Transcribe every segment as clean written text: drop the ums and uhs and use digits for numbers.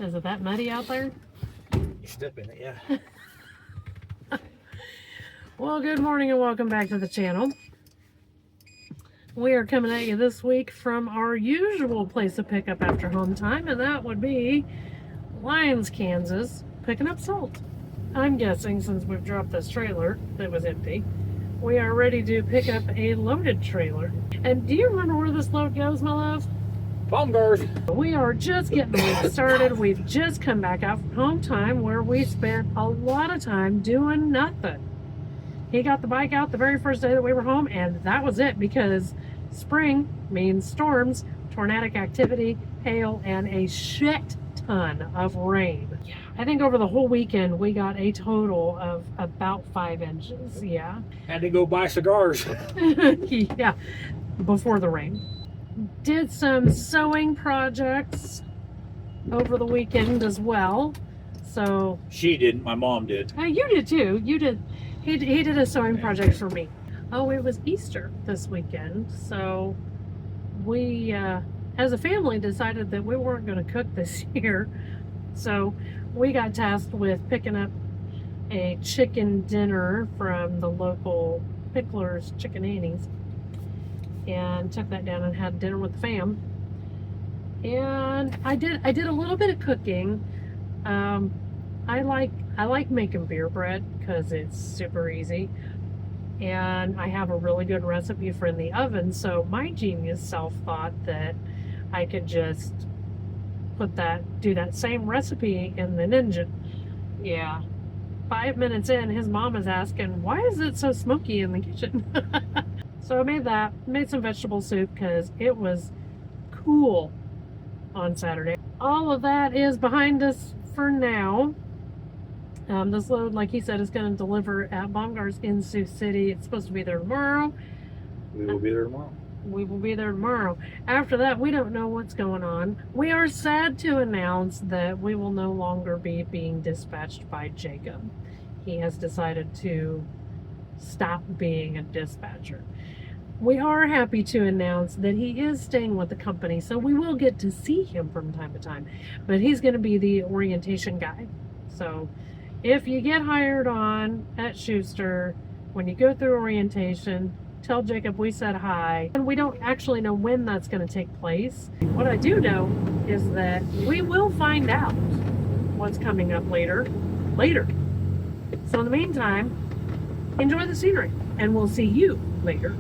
Is it that muddy out there? You step in it, yeah. Well, good morning and welcome back to the channel. We are coming at you this week from our usual place of pickup after home time, and that would be Lyons, Kansas, picking up salt. I'm guessing since we've dropped this trailer that was empty, we are ready to pick up a loaded trailer. And do you remember where this load goes, my love? Baumgars. We are just getting the week started. We've just come back out from home time where we spent a lot of time doing nothing. He got the bike out the very first day that we were home, and that was it, because spring means storms, tornadic activity, hail, and a shit ton of rain. I think over the whole weekend we got a total of about 5 inches. Yeah. Had to go buy cigars. Yeah, before the rain. Did some sewing projects over the weekend as well. So She didn't, my mom did. you did too. You did. He did a sewing project for me. Oh, it was Easter this weekend, so we as a family decided that we weren't going to cook this year. So we got tasked with picking up a chicken dinner from the local Pickler's Chicken Annie's, and took that down and had dinner with the fam. And I did a little bit of cooking. I like making beer bread because it's super easy, and I have a really good recipe for in the oven. So my genius self thought that I could just do that same recipe in the Ninja. Yeah. 5 minutes in, his mom is asking, why is it so smoky in the kitchen? So I made some vegetable soup because it was cool on Saturday. All of that is behind us for now. This load, like he said, is going to deliver at Baumgars in Sioux City. It's supposed to be there tomorrow. We will be there tomorrow. We will be there tomorrow. After that, we don't know what's going on. We are sad to announce that we will no longer be being dispatched by Jacob. He has decided to stop being a dispatcher. We are happy to announce that he is staying with the company, so we will get to see him from time to time. But he's going to be the orientation guy. So if you get hired on at Schuster, when you go through orientation, tell Jacob we said hi. And we don't actually know when that's going to take place. What I do know is that we will find out what's coming up later. So in the meantime, enjoy the scenery, and we'll see you later.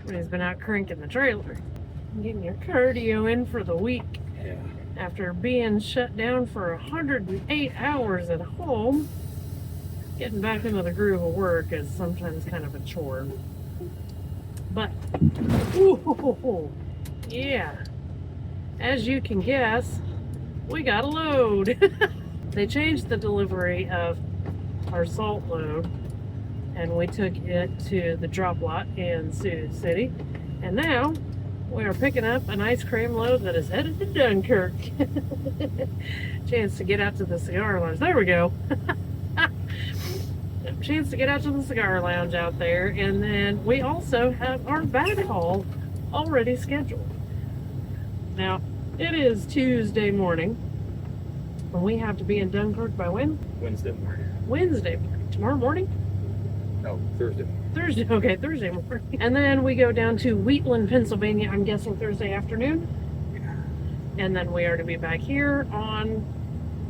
Somebody's been out cranking the trailer, getting your cardio in for the week. Yeah. After being shut down for 108 hours at home, getting back into the groove of work is sometimes kind of a chore. But, ooh, yeah, as you can guess, we got a load. They changed the delivery of our salt load, and we took it to the drop lot in Sioux City, and now we are picking up an ice cream load that is headed to Dunkirk. Chance to get out to the cigar lounge. There we go. Chance to get out to the cigar lounge out there, and then we also have our back haul already scheduled. Now, it is Tuesday morning, and we have to be in Dunkirk by when? Wednesday morning. Wednesday morning. Tomorrow morning? No, Thursday. Thursday. Okay, Thursday morning. And then we go down to Wheatland, Pennsylvania, I'm guessing Thursday afternoon. And then we are to be back here on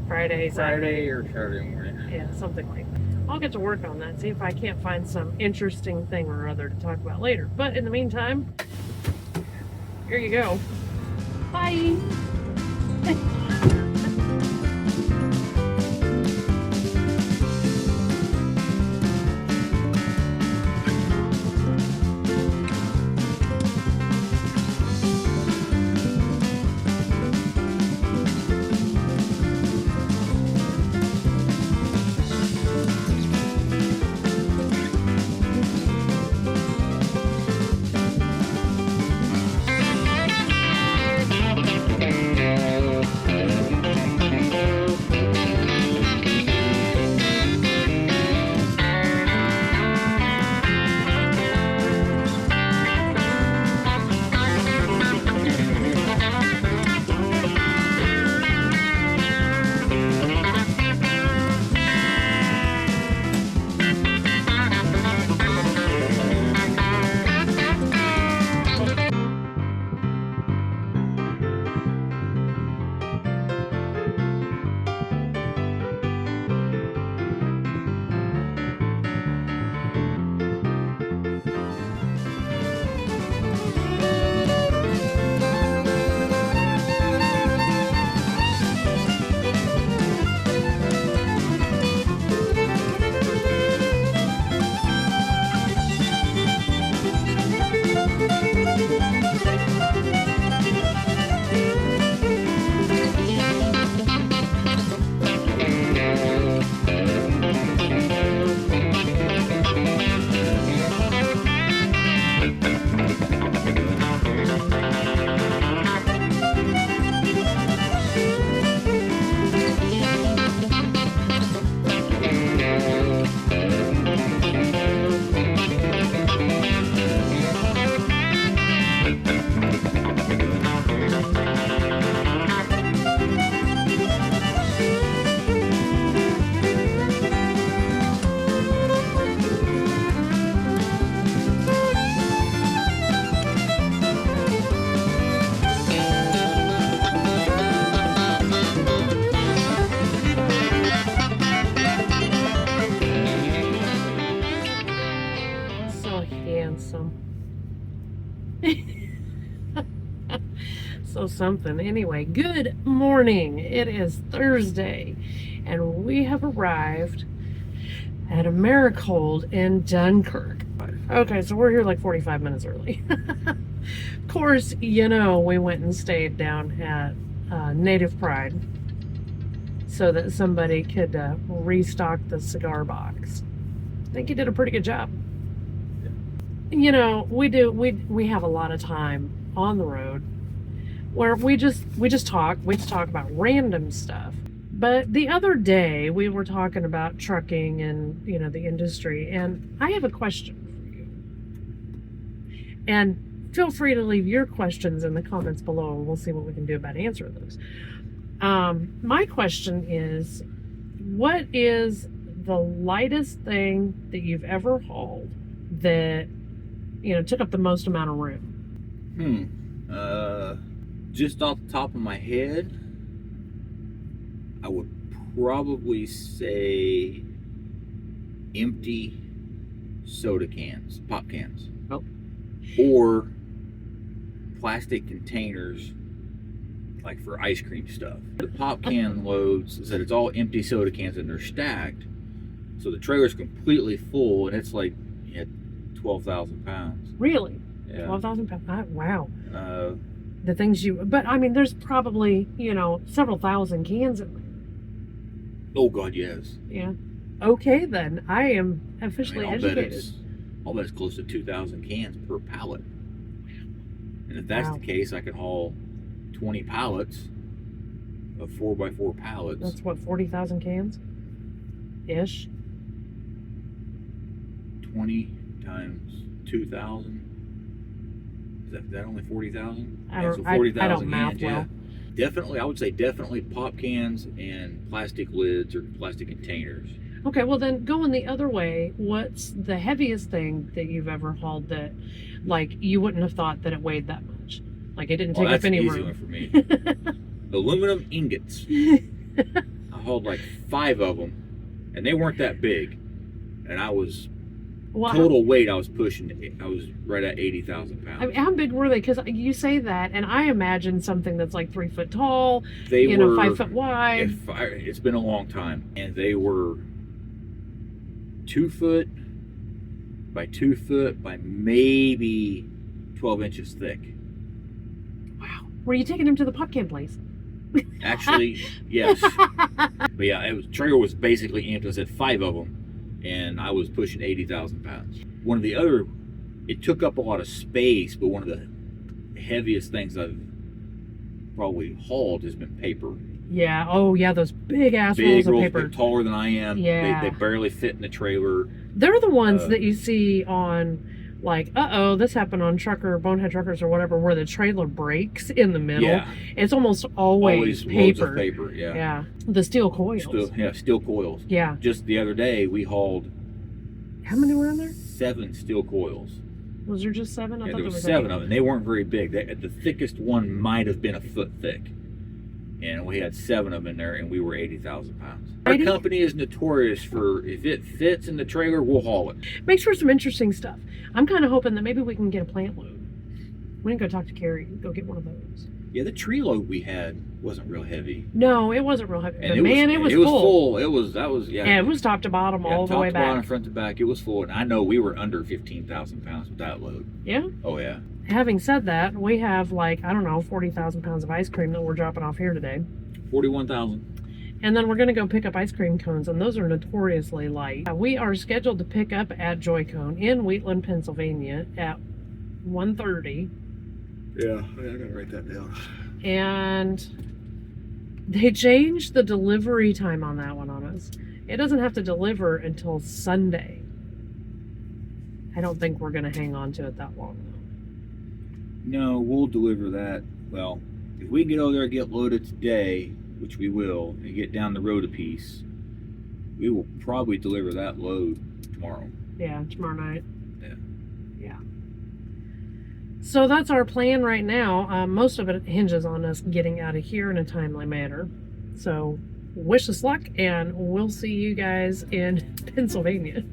Friday Or Saturday morning. Yeah, something like that. I'll get to work on that, see if I can't find some interesting thing or other to talk about later. But in the meantime, here you go. Bye. So something. Anyway, good morning. It is Thursday, and we have arrived at Americold in Dunkirk. Okay, so we're here like 45 minutes early. Of course, you know, we went and stayed down at Native Pride so that somebody could restock the cigar box. I think you did a pretty good job. You know, we have a lot of time on the road where we just talk about random stuff. But the other day we were talking about trucking and, you know, the industry, and I have a question for you. And feel free to leave your questions in the comments below, and we'll see what we can do about answering those. My question is, what is the lightest thing that you've ever hauled that, you know, took up the most amount of room? Just off the top of my head, I would probably say empty soda cans, pop cans. Oh. Or plastic containers, like for ice cream stuff. The pop can loads is that it's all empty soda cans and they're stacked. So the trailer's completely full, and it's like 12,000 pounds. Really? Yeah. 12,000 pounds? Wow. the things you. But I mean, there's probably several thousand cans in there. Oh God, yes. Yeah. Okay, then I am officially I'll educated. bet it's close to 2,000 cans per pallet. And if that's Wow. the case, I could haul 20 pallets of 4x4 pallets. That's what 40,000 cans, ish. 20 times 2,000. Is that only 40,000? I Yeah, don't. so I 40,000 don't math cans, well. yeah. Definitely, I would say definitely pop cans and plastic lids or plastic containers. Okay, well then going the other way, what's the heaviest thing that you've ever hauled that, like, you wouldn't have thought that it weighed that much? Like it didn't take That's up any an easy one room. for me. Aluminum ingots. I hauled like 5 of them, and they weren't that big. And I was total weight. I was right at 80,000 pounds. I mean, how big were they? Because you say that, and I imagine something that's like 3 foot tall, They were 5 foot wide. It's been a long time, and they were 2 foot by 2 foot by maybe 12 inches thick. Wow. Were you taking them to the pop can place? Actually, yes. But yeah, trailer was basically empty. I said 5 of them, and I was pushing 80,000 pounds. It took up a lot of space, but one of the heaviest things I've probably hauled has been paper. Yeah. Oh, yeah. Those big ass rolls of paper. They're taller than I am. Yeah. They barely fit in the trailer. They're the ones that you see on, like, this happened on Bonehead Truckers or whatever, where the trailer breaks in the middle. Yeah. It's almost always paper. Loads of paper. Yeah. Yeah. The steel coils. Steel coils. Yeah. Just the other day, we hauled. How many were in there? 7 steel coils. Was there just 7? I thought There was was 7 8. of them. They weren't very big. The thickest one might have been a foot thick. And we had 7 of them in there, and we were 80,000 pounds. Our 80? company is notorious for, if it fits in the trailer, we'll haul it. Makes for some interesting stuff. I'm kind of hoping that maybe we can get a plant load. We can go talk to Carrie and go get one of those. Yeah, the tree load we had wasn't real heavy. No, it wasn't real heavy. And But it was was full. Yeah. Yeah, it was top to bottom all the way top to bottom, back. front to back. It was full. And I know we were under 15,000 pounds with that load. Yeah. Oh, yeah. Having said that, we have 40,000 pounds of ice cream that we're dropping off here today. 41,000. And then we're going to go pick up ice cream cones, and those are notoriously light. We are scheduled to pick up at Joy Cone in Wheatland, Pennsylvania at 1:30. Yeah, I gotta write that down. And they changed the delivery time on that one on us. It doesn't have to deliver until Sunday. I don't think we're going to hang on to it that long, though. No, we'll deliver that. Well, if we can get over there and get loaded today, which we will, and get down the road a piece, we will probably deliver that load tomorrow. Yeah, tomorrow night. Yeah. Yeah. So that's our plan right now. Most of it hinges on us getting out of here in a timely manner. So wish us luck, and we'll see you guys in Pennsylvania.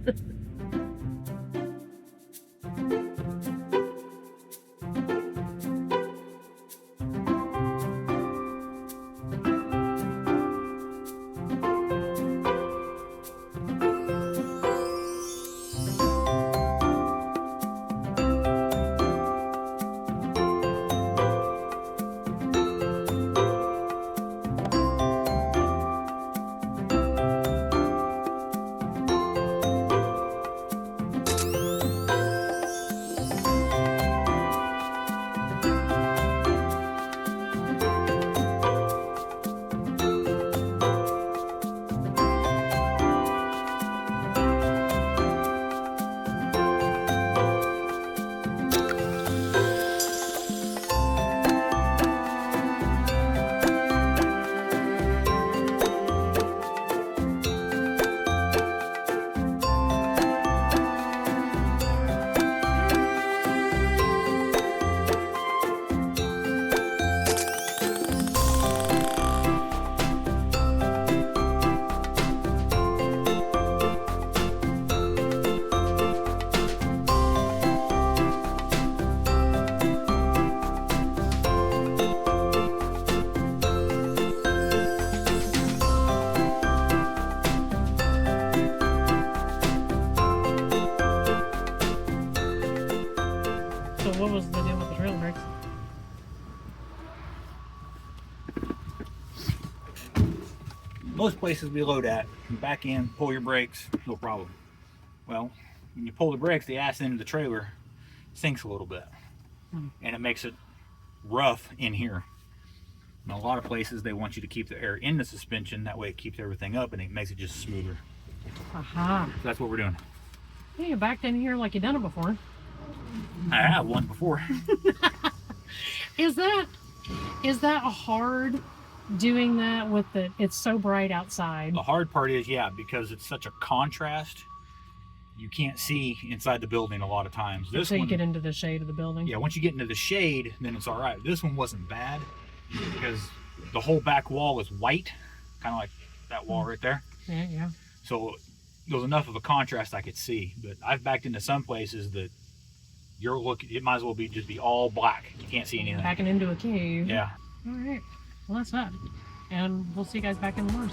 So what was the deal with the trail mix? most places we load at, you back in, pull your brakes, no problem. Well, when you pull the brakes, the ass end of the trailer sinks a little bit, and it makes it rough in here. And a lot of places they want you to keep the air in the suspension, that way it keeps everything up and it makes it just smoother. Aha. So that's what we're doing. Hey, you backed in here like you done it before. I have one before. Is that hard doing that with it's so bright outside? The hard part is, yeah, because it's such a contrast, you can't see inside the building a lot of times. This So you one, get into the shade of the building? yeah, once you get into the shade, then it's all right. This one wasn't bad because the whole back wall is white, kind of like that wall right there. Yeah. So there was enough of a contrast I could see. But I've backed into some places that it might as well just be all black. You can't see anything. Backing into a cave. Yeah. All right. Well, that's that. And we'll see you guys back in the Mars.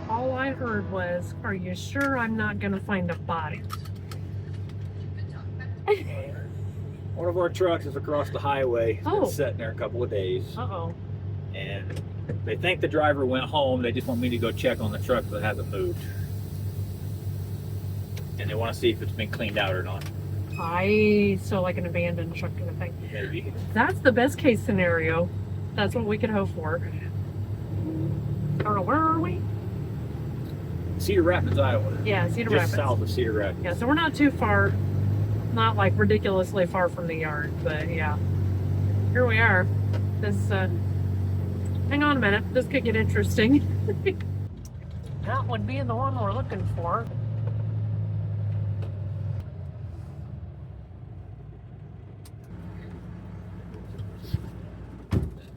All I heard was, "Are you sure I'm not going to find a body?" One of our trucks is across the highway. It's Oh. been sitting there a couple of days. Uh-oh. And they think the driver went home. They just want me to go check on the truck that hasn't moved. And they want to see if it's been cleaned out or not. So like an abandoned truck kind of thing. Maybe. That's the best case scenario. That's what we could hope for. I don't know, where are we? Cedar Rapids, Iowa. Yeah, Cedar Just Rapids. south of Cedar Rapids. Yeah, so we're not too far, not like ridiculously far from the yard, but yeah. Here we are. This, hang on a minute, this could get interesting. That would be the one we're looking for.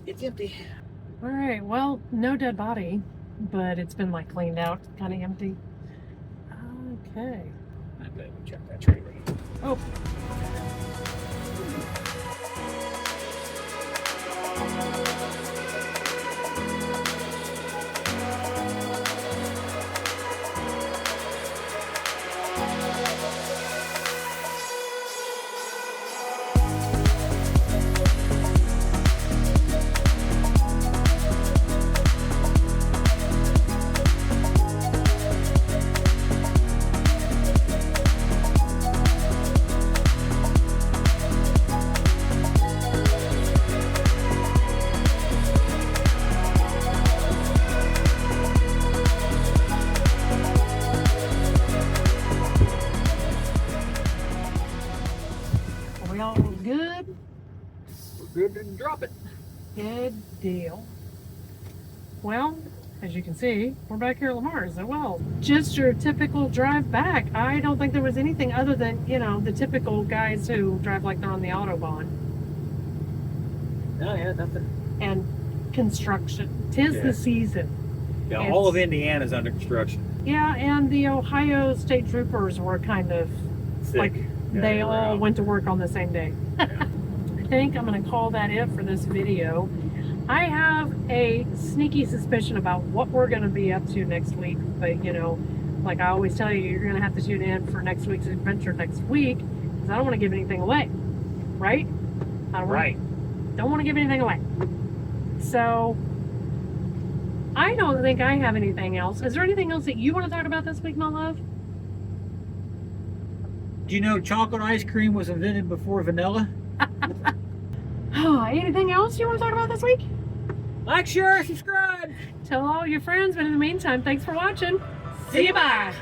It's empty. All right, well, no dead body, but it's been like cleaned out, kind of empty. Okay. I bet we check that trailer. Oh. Are we all good? We're good to drop it. Good deal. Well, as you can see, we're back here at Lamar's. Well, just your typical drive back. I don't think there was anything other than, you know, the typical guys who drive like they're on the Autobahn. No, yeah, nothing. And construction. 'Tis Yeah. the season. Yeah, It's- all of Indiana's under construction. Yeah, and the Ohio State Troopers were kind of Sick. like, Yeah, they were all out. went to work on the same day. I think I'm going to call that it for this video. I have a sneaky suspicion about what we're going to be up to next week, but you know, like I always tell you, you're going to have to tune in for next week's adventure next week, because I don't want to give anything away, right? I don't want to give anything away. So I don't think I have anything else. Is there anything else that you want to talk about this week, my love? Do you know chocolate ice cream was invented before vanilla? Anything else you want to talk about this week? Like, share, subscribe. Tell all your friends, but in the meantime, thanks for watching. See you, bye.